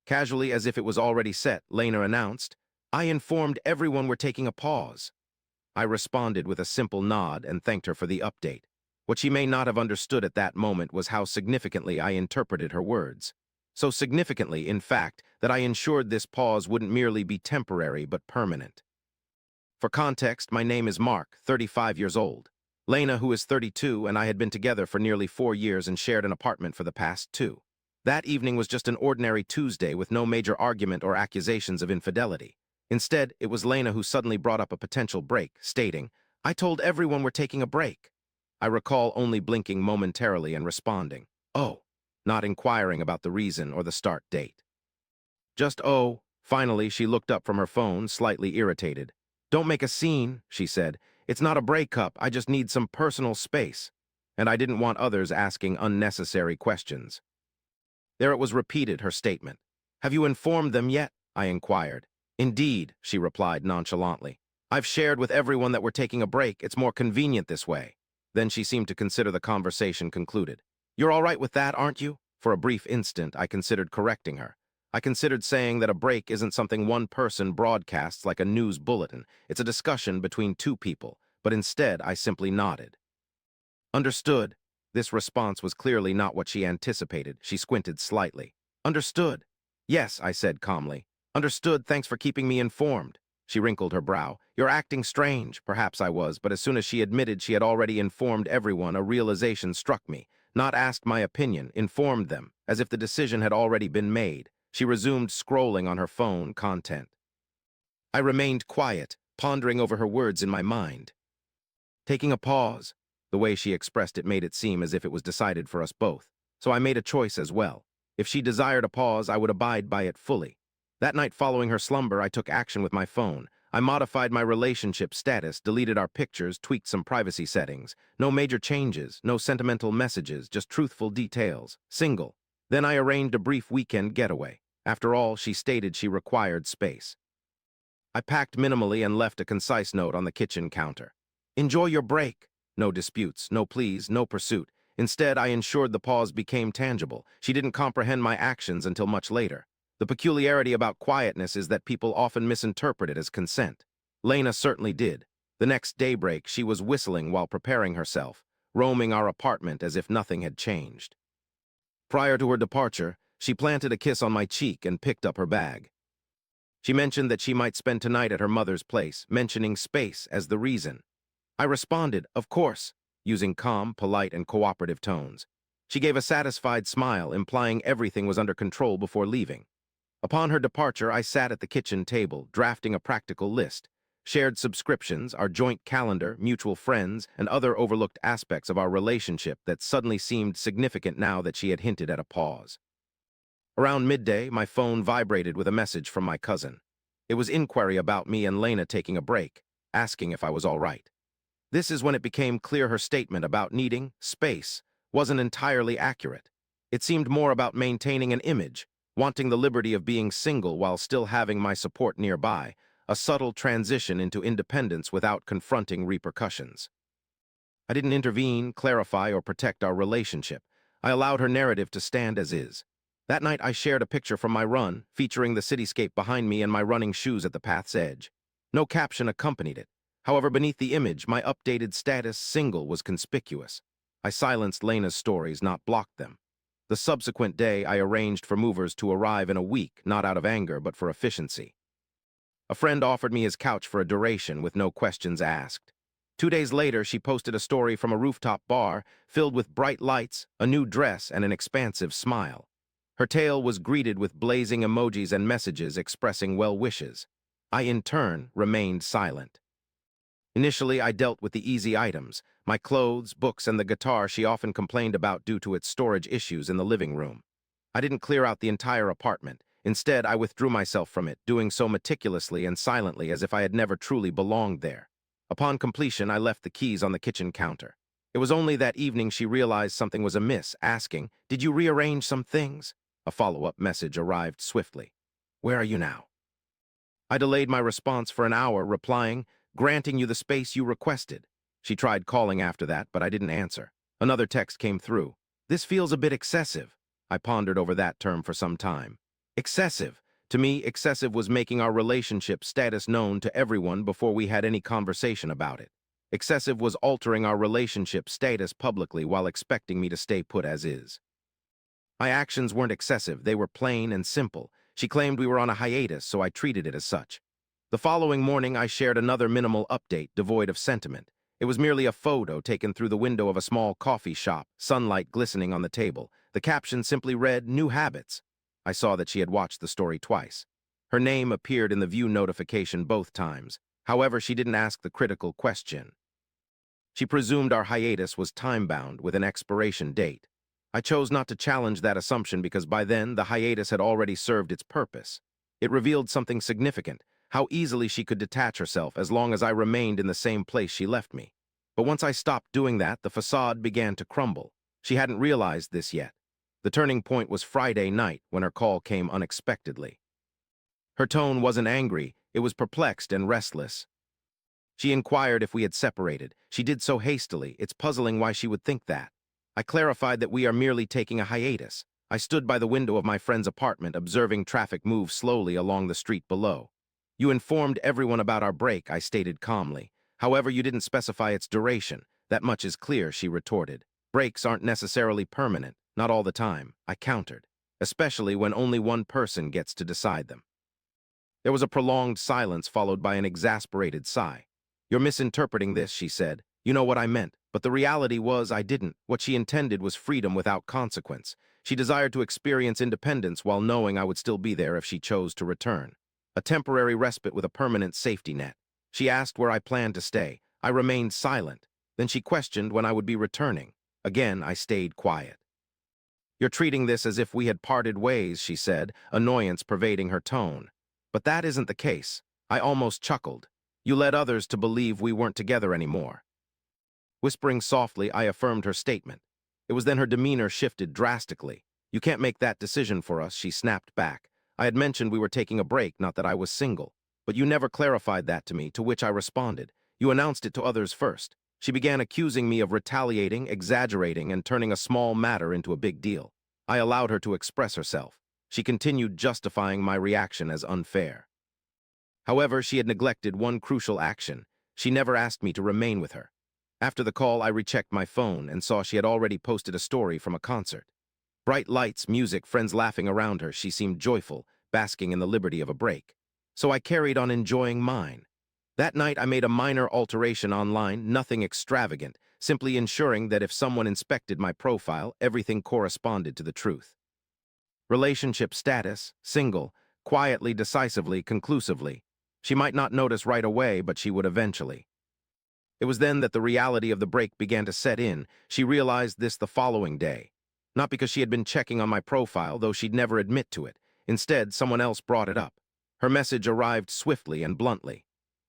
Casually, as if it was already set, Lena announced, "I informed everyone we're taking a pause." I responded with a simple nod and thanked her for the update. What she may not have understood at that moment was how significantly I interpreted her words. So significantly, in fact, that I ensured this pause wouldn't merely be temporary but permanent. For context, my name is Mark, 35 years old. Lena, who is 32, and I had been together for nearly 4 years and shared an apartment for the past 2. That evening was just an ordinary Tuesday with no major argument or accusations of infidelity. Instead, it was Lena who suddenly brought up a potential break, stating, "I told everyone we're taking a break." I recall only blinking momentarily and responding, "Oh," not inquiring about the reason or the start date. Just oh. Finally, she looked up from her phone, slightly irritated. "Don't make a scene," she said. "It's not a breakup, I just need some personal space." And I didn't want others asking unnecessary questions. There it was repeated, her statement. "Have you informed them yet?" I inquired. "Indeed," she replied nonchalantly. "I've shared with everyone that we're taking a break. It's more convenient this way." Then she seemed to consider the conversation concluded. "You're all right with that, aren't you?" For a brief instant, I considered correcting her. I considered saying that a break isn't something one person broadcasts like a news bulletin. It's a discussion between two people, but instead I simply nodded. "Understood." This response was clearly not what she anticipated. She squinted slightly. "Understood." "Yes," I said calmly. "Understood, thanks for keeping me informed." She wrinkled her brow. "You're acting strange." Perhaps I was, but as soon as she admitted she had already informed everyone, a realization struck me. Not asked my opinion, informed them, as if the decision had already been made. She resumed scrolling on her phone content. I remained quiet, pondering over her words in my mind. Taking a pause. The way she expressed it made it seem as if it was decided for us both. So I made a choice as well. If she desired a pause, I would abide by it fully. That night following her slumber, I took action with my phone. I modified my relationship status, deleted our pictures, tweaked some privacy settings. No major changes, no sentimental messages, just truthful details. Single. Then I arranged a brief weekend getaway. After all, she stated she required space. I packed minimally and left a concise note on the kitchen counter. "Enjoy your break." No disputes, no pleas, no pursuit. Instead, I ensured the pause became tangible. She didn't comprehend my actions until much later. The peculiarity about quietness is that people often misinterpret it as consent. Lena certainly did. The next daybreak, she was whistling while preparing herself, roaming our apartment as if nothing had changed. Prior to her departure, she planted a kiss on my cheek and picked up her bag. She mentioned that she might spend tonight at her mother's place, mentioning space as the reason. I responded, "Of course," using calm, polite, and cooperative tones. She gave a satisfied smile, implying everything was under control before leaving. Upon her departure, I sat at the kitchen table, drafting a practical list. Shared subscriptions, our joint calendar, mutual friends, and other overlooked aspects of our relationship that suddenly seemed significant now that she had hinted at a pause. Around midday, my phone vibrated with a message from my cousin. It was inquiry about me and Lena taking a break, asking if I was all right. This is when it became clear her statement about needing space wasn't entirely accurate. It seemed more about maintaining an image, wanting the liberty of being single while still having my support nearby, a subtle transition into independence without confronting repercussions. I didn't intervene, clarify, or protect our relationship. I allowed her narrative to stand as is. That night I shared a picture from my run, featuring the cityscape behind me and my running shoes at the path's edge. No caption accompanied it. However, beneath the image, my updated status single was conspicuous. I silenced Lena's stories, not blocked them. The subsequent day, I arranged for movers to arrive in a week, not out of anger, but for efficiency. A friend offered me his couch for a duration with no questions asked. 2 days later, she posted a story from a rooftop bar filled with bright lights, a new dress, and an expansive smile. Her tale was greeted with blazing emojis and messages expressing well wishes. I, in turn, remained silent. Initially, I dealt with the easy items, my clothes, books, and the guitar she often complained about due to its storage issues in the living room. I didn't clear out the entire apartment. Instead, I withdrew myself from it, doing so meticulously and silently as if I had never truly belonged there. Upon completion, I left the keys on the kitchen counter. It was only that evening she realized something was amiss, asking, "Did you rearrange some things?" A follow-up message arrived swiftly. "Where are you now?" I delayed my response for an hour, replying, "Granting you the space you requested." She tried calling after that, but I didn't answer. Another text came through. "This feels a bit excessive." I pondered over that term for some time. Excessive. To me, excessive was making our relationship status known to everyone before we had any conversation about it. Excessive was altering our relationship status publicly while expecting me to stay put as is. My actions weren't excessive, they were plain and simple. She claimed we were on a hiatus, so I treated it as such. The following morning, I shared another minimal update devoid of sentiment. It was merely a photo taken through the window of a small coffee shop, sunlight glistening on the table. The caption simply read, "New Habits." I saw that she had watched the story twice. Her name appeared in the view notification both times. However, she didn't ask the critical question. She presumed our hiatus was time-bound with an expiration date. I chose not to challenge that assumption because by then the hiatus had already served its purpose. It revealed something significant, how easily she could detach herself as long as I remained in the same place she left me. But once I stopped doing that, the facade began to crumble. She hadn't realized this yet. The turning point was Friday night when her call came unexpectedly. Her tone wasn't angry, it was perplexed and restless. She inquired if we had separated. She did so hastily, it's puzzling why she would think that. I clarified that we are merely taking a hiatus. I stood by the window of my friend's apartment, observing traffic move slowly along the street below. "You informed everyone about our break," I stated calmly. "However, you didn't specify its duration. That much is clear," she retorted. "Breaks aren't necessarily permanent, not all the time," I countered, "especially when only one person gets to decide them." There was a prolonged silence followed by an exasperated sigh. "You're misinterpreting this," she said. "You know what I meant, but the reality was I didn't. What she intended was freedom without consequence. She desired to experience independence while knowing I would still be there if she chose to return. A temporary respite with a permanent safety net. She asked where I planned to stay. I remained silent. Then she questioned when I would be returning. Again, I stayed quiet. "You're treating this as if we had parted ways," she said, annoyance pervading her tone. "But that isn't the case." I almost chuckled. "You led others to believe we weren't together anymore." Whispering softly, I affirmed her statement. It was then her demeanor shifted drastically. "You can't make that decision for us," she snapped back. I had mentioned we were taking a break, not that I was single. "But you never clarified that to me," to which I responded. "You announced it to others first." She began accusing me of retaliating, exaggerating, and turning a small matter into a big deal. I allowed her to express herself. She continued justifying my reaction as unfair. However, she had neglected one crucial action. She never asked me to remain with her. After the call, I rechecked my phone and saw she had already posted a story from a concert. Bright lights, music, friends laughing around her, she seemed joyful, basking in the liberty of a break. So I carried on enjoying mine. That night, I made a minor alteration online, nothing extravagant, simply ensuring that if someone inspected my profile, everything corresponded to the truth. Relationship status, single, quietly, decisively, conclusively. She might not notice right away, but she would eventually. It was then that the reality of the break began to set in. She realized this the following day. Not because she had been checking on my profile, though she'd never admit to it. Instead, someone else brought it up. Her message arrived swiftly and bluntly.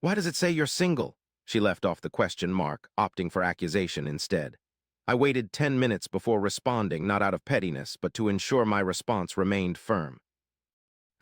"Why does it say you're single?" She left off the question mark, opting for accusation instead. I waited 10 minutes before responding, not out of pettiness, but to ensure my response remained firm.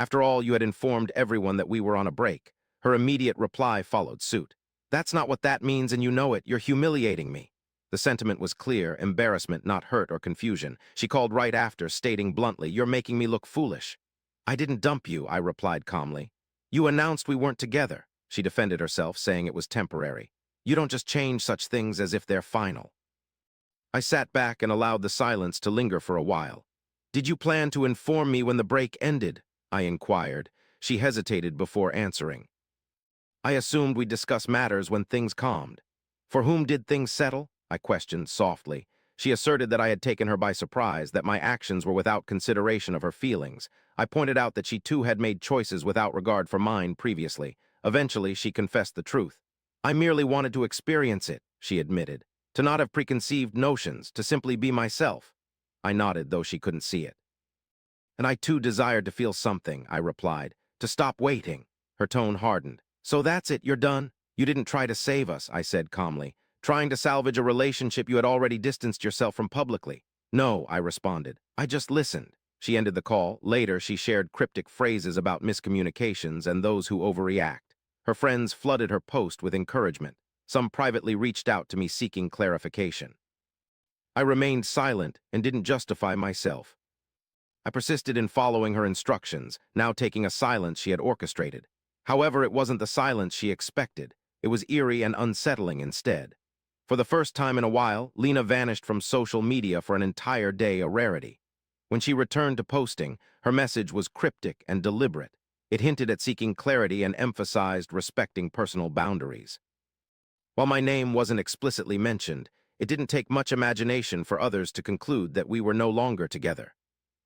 "After all, you had informed everyone that we were on a break." Her immediate reply followed suit. "That's not what that means, and you know it. You're humiliating me." The sentiment was clear, embarrassment, not hurt or confusion. She called right after, stating bluntly, "You're making me look foolish." "I didn't dump you," I replied calmly. "You announced we weren't together." She defended herself, saying it was temporary. "You don't just change such things as if they're final." I sat back and allowed the silence to linger for a while. "Did you plan to inform me when the break ended?" I inquired. She hesitated before answering. "I assumed we'd discuss matters when things calmed." "For whom did things settle?" I questioned softly. She asserted that I had taken her by surprise, that my actions were without consideration of her feelings. I pointed out that she too had made choices without regard for mine previously. Eventually, she confessed the truth. "I merely wanted to experience it," she admitted. "To not have preconceived notions, to simply be myself." I nodded, though she couldn't see it. "And I too desired to feel something," I replied. "To stop waiting." Her tone hardened. "So that's it, you're done?" "You didn't try to save us," I said calmly. "Trying to salvage a relationship you had already distanced yourself from publicly." "No," I responded. "I just listened." She ended the call. Later, she shared cryptic phrases about miscommunications and those who overreact. Her friends flooded her post with encouragement. Some privately reached out to me seeking clarification. I remained silent and didn't justify myself. I persisted in following her instructions, now taking a silence she had orchestrated. However, it wasn't the silence she expected. It was eerie and unsettling instead. For the first time in a while, Lena vanished from social media for an entire day, a rarity. When she returned to posting, her message was cryptic and deliberate. It hinted at seeking clarity and emphasized respecting personal boundaries. While my name wasn't explicitly mentioned, it didn't take much imagination for others to conclude that we were no longer together.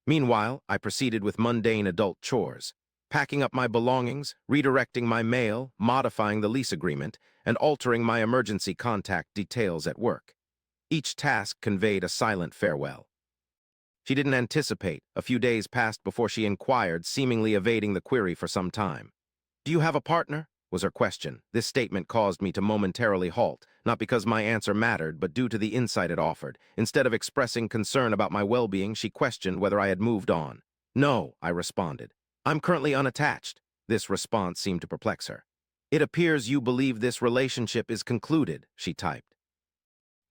Meanwhile, I proceeded with mundane adult chores, packing up my belongings, redirecting my mail, modifying the lease agreement, and altering my emergency contact details at work. Each task conveyed a silent farewell. She didn't anticipate. A few days passed before she inquired, seemingly evading the query for some time. "Do you have a partner?" was her question. This statement caused me to momentarily halt, not because my answer mattered, but due to the insight it offered. Instead of expressing concern about my well-being, she questioned whether I had moved on. "No," I responded. "I'm currently unattached." This response seemed to perplex her. "It appears you believe this relationship is concluded," she typed.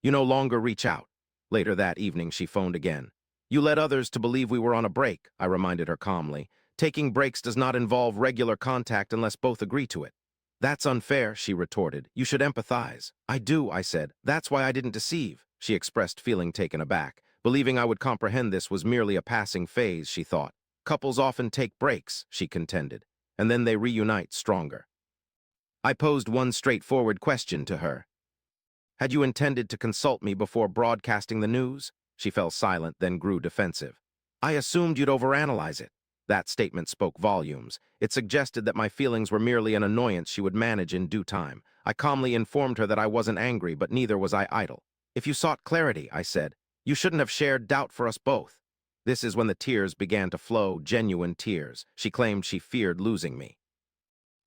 "You no longer reach out." Later that evening, she phoned again. "You led others to believe we were on a break," I reminded her calmly. "Taking breaks does not involve regular contact unless both agree to it." "That's unfair," she retorted. "You should empathize." "I do," I said. "That's why I didn't deceive." She expressed feeling taken aback. Believing I would comprehend this was merely a passing phase, she thought. "Couples often take breaks," she contended, "and then they reunite stronger." I posed one straightforward question to her. "Had you intended to consult me before broadcasting the news?" She fell silent, then grew defensive. "I assumed you'd overanalyze it." That statement spoke volumes. It suggested that my feelings were merely an annoyance she would manage in due time. I calmly informed her that I wasn't angry, but neither was I idle. "If you sought clarity," I said, "you shouldn't have shared doubt for us both." This is when the tears began to flow, genuine tears. She claimed she feared losing me.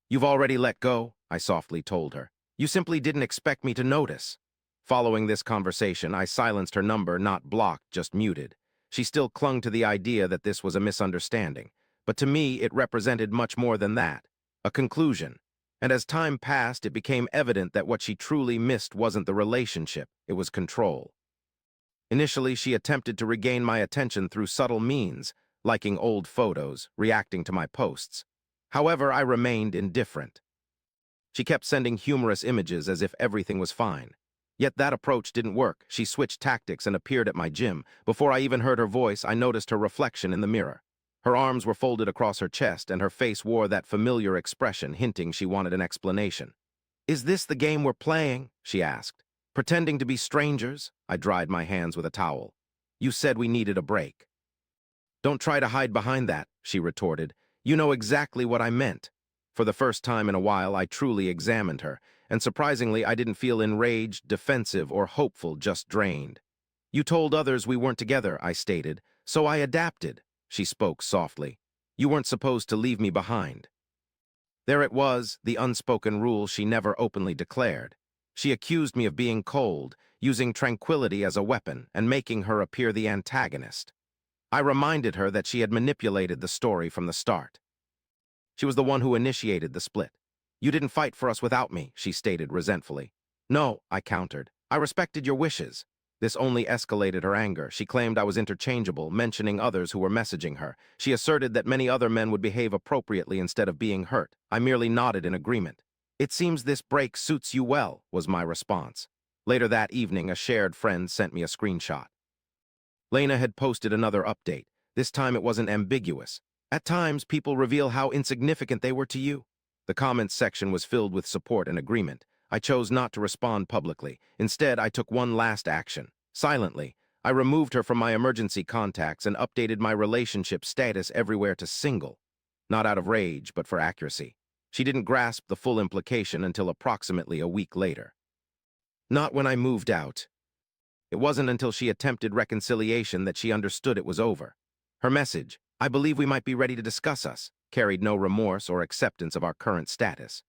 "You've already let go," I softly told her. "You simply didn't expect me to notice." Following this conversation, I silenced her number, not blocked, just muted. She still clung to the idea that this was a misunderstanding, but to me it represented much more than that, a conclusion. And as time passed, it became evident that what she truly missed wasn't the relationship, it was control. Initially, she attempted to regain my attention through subtle means, liking old photos, reacting to my posts. However, I remained indifferent. She kept sending humorous images as if everything was fine. Yet that approach didn't work. She switched tactics and appeared at my gym. Before I even heard her voice, I noticed her reflection in the mirror. Her arms were folded across her chest, and her face wore that familiar expression, hinting she wanted an explanation. "Is this the game we're playing?" she asked. "Pretending to be strangers?" I dried my hands with a towel. "You said we needed a break." "Don't try to hide behind that," she retorted. "You know exactly what I meant." For the first time in a while, I truly examined her, and surprisingly, I didn't feel enraged, defensive, or hopeful, just drained. "You told others we weren't together," I stated, "so I adapted." She spoke softly. "You weren't supposed to leave me behind." There it was, the unspoken rule she never openly declared. She accused me of being cold, using tranquility as a weapon, and making her appear the antagonist. I reminded her that she had manipulated the story from the start. She was the one who initiated the split. "You didn't fight for us without me," she stated resentfully. "No," I countered. "I respected your wishes." This only escalated her anger. She claimed I was interchangeable, mentioning others who were messaging her. She asserted that many other men would behave appropriately instead of being hurt. I merely nodded in agreement. "It seems this break suits you well," was my response. Later that evening, a shared friend sent me a screenshot. Lena had posted another update. This time it wasn't ambiguous. "At times, people reveal how insignificant they were to you." The comments section was filled with support and agreement. I chose not to respond publicly. Instead, I took one last action. Silently, I removed her from my emergency contacts and updated my relationship status everywhere to single. Not out of rage, but for accuracy. She didn't grasp the full implication until approximately a week later. Not when I moved out. It wasn't until she attempted reconciliation that she understood it was over. Her message, "I believe we might be ready to discuss us," carried no remorse or acceptance of our current status.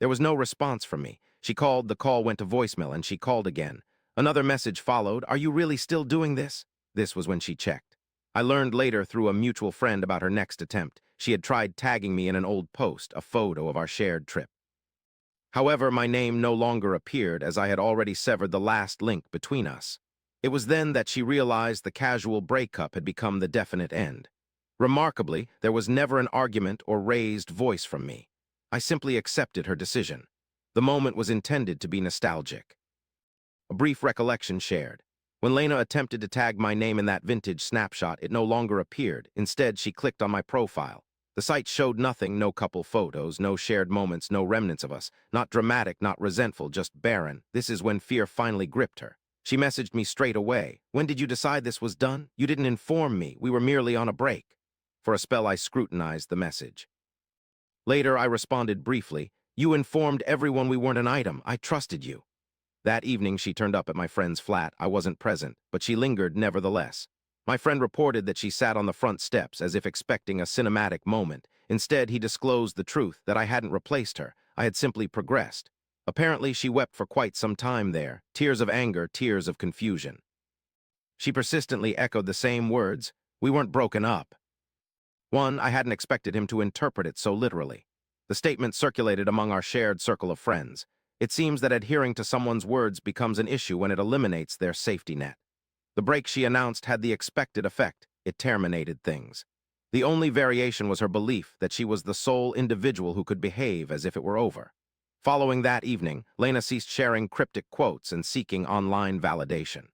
There was no response from me. She called, the call went to voicemail, and she called again. Another message followed, "Are you really still doing this?" This was when she checked. I learned later through a mutual friend about her next attempt. She had tried tagging me in an old post, a photo of our shared trip. However, my name no longer appeared as I had already severed the last link between us. It was then that she realized the casual breakup had become the definite end. Remarkably, there was never an argument or raised voice from me. I simply accepted her decision. The moment was intended to be nostalgic. A brief recollection shared. When Lena attempted to tag my name in that vintage snapshot, it no longer appeared. Instead, she clicked on my profile. The site showed nothing, no couple photos, no shared moments, no remnants of us. Not dramatic, not resentful, just barren. This is when fear finally gripped her. She messaged me straight away. "When did you decide this was done? You didn't inform me. We were merely on a break." For a spell, I scrutinized the message. Later, I responded briefly. "You informed everyone we weren't an item. I trusted you." That evening, she turned up at my friend's flat. I wasn't present, but she lingered nevertheless. My friend reported that she sat on the front steps as if expecting a cinematic moment. Instead, he disclosed the truth, that I hadn't replaced her. I had simply progressed. Apparently, she wept for quite some time there, tears of anger, tears of confusion. She persistently echoed the same words. We weren't broken up. One, I hadn't expected him to interpret it so literally. The statement circulated among our shared circle of friends. It seems that adhering to someone's words becomes an issue when it eliminates their safety net. The break she announced had the expected effect. It terminated things. The only variation was her belief that she was the sole individual who could behave as if it were over. Following that evening, Lena ceased sharing cryptic quotes and seeking online validation.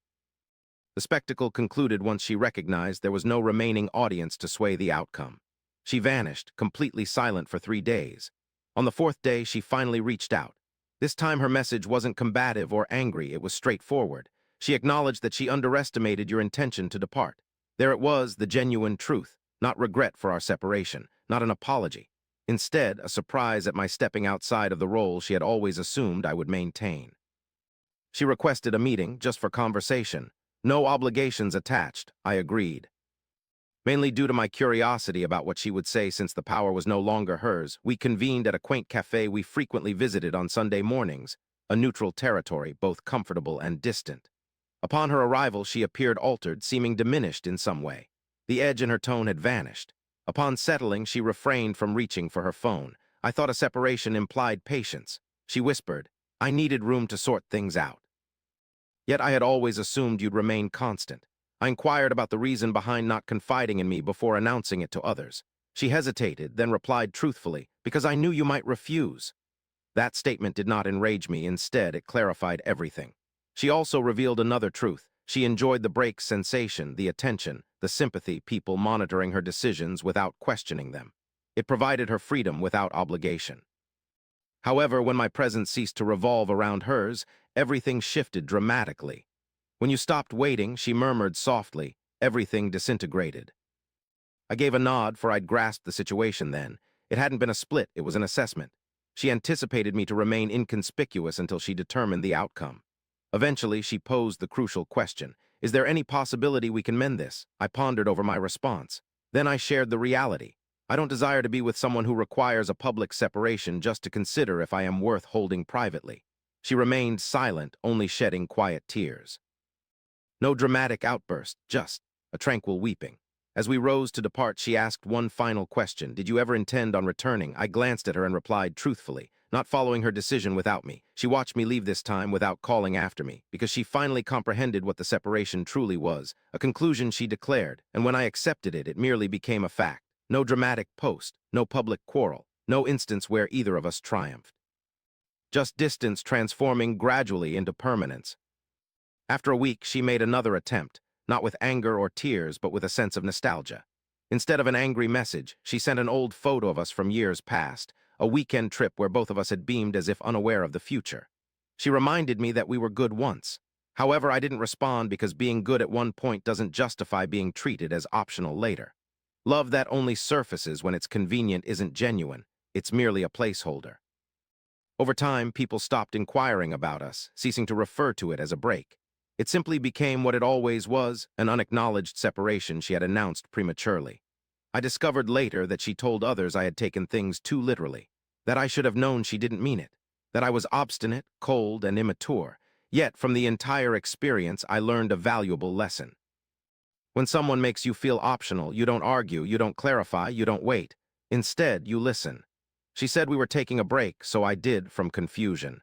The spectacle concluded once she recognized there was no remaining audience to sway the outcome. She vanished, completely silent for 3 days. On the 4th day, she finally reached out. This time her message wasn't combative or angry, it was straightforward. She acknowledged that she underestimated your intention to depart. There it was, the genuine truth, not regret for our separation, not an apology. Instead, a surprise at my stepping outside of the role she had always assumed I would maintain. She requested a meeting, just for conversation. No obligations attached, I agreed. Mainly due to my curiosity about what she would say since the power was no longer hers, we convened at a quaint cafe we frequently visited on Sunday mornings, a neutral territory, both comfortable and distant. Upon her arrival, she appeared altered, seeming diminished in some way. The edge in her tone had vanished. Upon settling, she refrained from reaching for her phone. I thought a separation implied patience. She whispered, "I needed room to sort things out." Yet I had always assumed you'd remain constant. I inquired about the reason behind not confiding in me before announcing it to others. She hesitated, then replied truthfully, "Because I knew you might refuse." That statement did not enrage me. Instead, it clarified everything. She also revealed another truth. She enjoyed the break's sensation, the attention, the sympathy, people monitoring her decisions without questioning them. It provided her freedom without obligation. However, when my presence ceased to revolve around hers, everything shifted dramatically. When you stopped waiting, she murmured softly, everything disintegrated. I gave a nod, for I'd grasped the situation then. It hadn't been a split, it was an assessment. She anticipated me to remain inconspicuous until she determined the outcome. Eventually, she posed the crucial question. Is there any possibility we can mend this? I pondered over my response. Then I shared the reality. I don't desire to be with someone who requires a public separation just to consider if I am worth holding privately. She remained silent, only shedding quiet tears. No dramatic outburst, just a tranquil weeping. As we rose to depart, she asked one final question. Did you ever intend on returning? I glanced at her and replied truthfully, not following her decision without me. She watched me leave this time without calling after me, because she finally comprehended what the separation truly was, a conclusion she declared, and when I accepted it, it merely became a fact. No dramatic post, no public quarrel, no instance where either of us triumphed. Just distance transforming gradually into permanence. After a week, she made another attempt, not with anger or tears, but with a sense of nostalgia. Instead of an angry message, she sent an old photo of us from years past, a weekend trip where both of us had beamed as if unaware of the future. She reminded me that we were good once. However, I didn't respond because being good at one point doesn't justify being treated as optional later. Love that only surfaces when it's convenient isn't genuine, it's merely a placeholder. Over time, people stopped inquiring about us, ceasing to refer to it as a break. It simply became what it always was, an unacknowledged separation she had announced prematurely. I discovered later that she told others I had taken things too literally, that I should have known she didn't mean it, that I was obstinate, cold, and immature. Yet, from the entire experience, I learned a valuable lesson. When someone makes you feel optional, you don't argue, you don't clarify, you don't wait. Instead, you listen. She said we were taking a break, so I did, from confusion.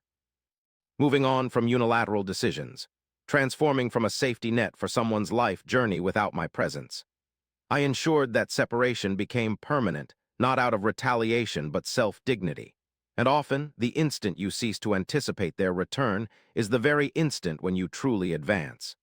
Moving on from unilateral decisions. Transforming from a safety net for someone's life journey without my presence. I ensured that separation became permanent, not out of retaliation but self-dignity. And often, the instant you cease to anticipate their return is the very instant when you truly advance.